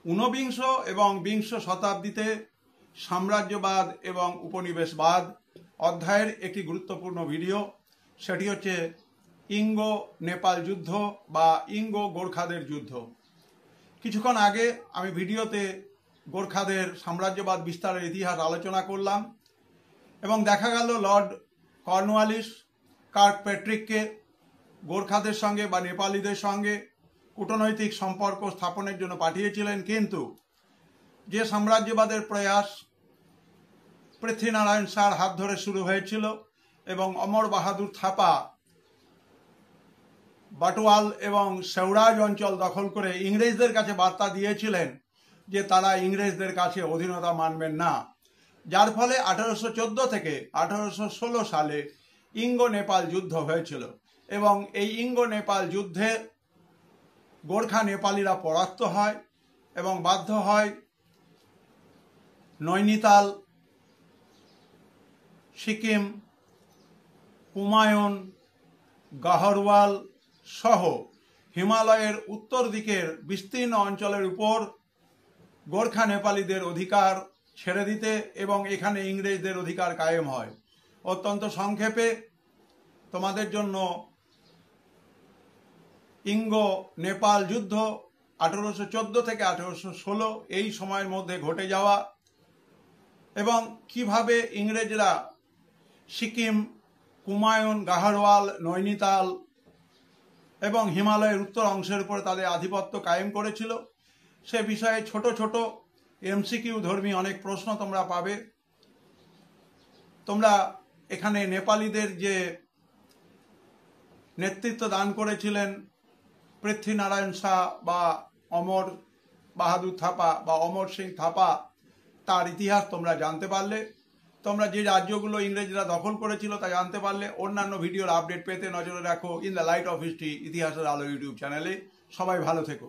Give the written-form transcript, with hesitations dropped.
ঊনবিংশ এবং বিংশ শতাব্দীতে সাম্রাজ্যবাদ এবং উপনিবেশবাদ অধ্যায়ের একটি গুরুত্বপূর্ণ ভিডিও। সেটি হচ্ছে ইঙ্গো নেপাল যুদ্ধ বা ইঙ্গো গোর্খাদের যুদ্ধ। কিছুক্ষণ আগে আমি ভিডিওতে গোর্খাদের সাম্রাজ্যবাদ বিস্তারের ইতিহাস আলোচনা করলাম এবং দেখা গেল লর্ড কর্নওয়ালিস কার্কপ্যাট্রিককে গোর্খাদের সঙ্গে বা নেপালিদের সঙ্গে কূটনৈতিক সম্পর্ক স্থাপনের জন্য পাঠিয়েছিলেন, কিন্তু যে সাম্রাজ্যবাদের প্রয়াস পৃথ্বীনারায়ণ শাহর হাত ধরে শুরু হয়েছিল এবং অমর বাহাদুর থাপা বাটোয়াল এবং সেওরাজ অঞ্চল দখল করে ইংরেজদের কাছে বার্তা দিয়েছিলেন যে তারা ইংরেজদের কাছে অধীনতা মানবেন না, যার ফলে 1814 থেকে 1816 সালে ইঙ্গো নেপাল যুদ্ধ হয়েছিল এবং এই ইঙ্গো নেপাল যুদ্ধে গোর্খা নেপালিরা পরাস্ত হয় এবং বাধ্য হয় নৈনিতাল, সিকিম, কুমায়ুন, গাহরওয়াল সহ হিমালয়ের উত্তর দিকের বিস্তীর্ণ অঞ্চলের উপর গোর্খা নেপালিদের অধিকার ছেড়ে দিতে এবং এখানে ইংরেজদের অধিকার কায়েম হয়। অত্যন্ত সংক্ষেপে তোমাদের জন্য ইঙ্গো নেপাল যুদ্ধ 1814 থেকে 1816 এই সময়ের মধ্যে ঘটে যাওয়া এবং কিভাবে ইংরেজরা সিকিম, কুমায়ুন, গাহরওয়াল, নৈনিতাল এবং হিমালয়ের উত্তর অংশের উপরে তাদের আধিপত্য কায়েম করেছিল, সে বিষয়ে ছোট ছোট এমসিকিউ ধর্মী অনেক প্রশ্ন তোমরা পাবে। তোমরা এখানে নেপালিদের যে নেতৃত্ব দান করেছিলেন পৃথ্বীনারায়ণ শাহ বা অমর বাহাদুর থাপা বা অমর সিং থাপা, তার ইতিহাস তোমরা জানতে পারলে। তোমরা যে রাজ্যগুলো ইংরেজরা দখল করেছিল তা জানতে পারলে। অন্যান্য ভিডিওর আপডেট পেতে নজরে রাখো in the light off history ইতিহাসের আলো ইউটিউব চ্যানেলে। সবাই ভালো থেকো।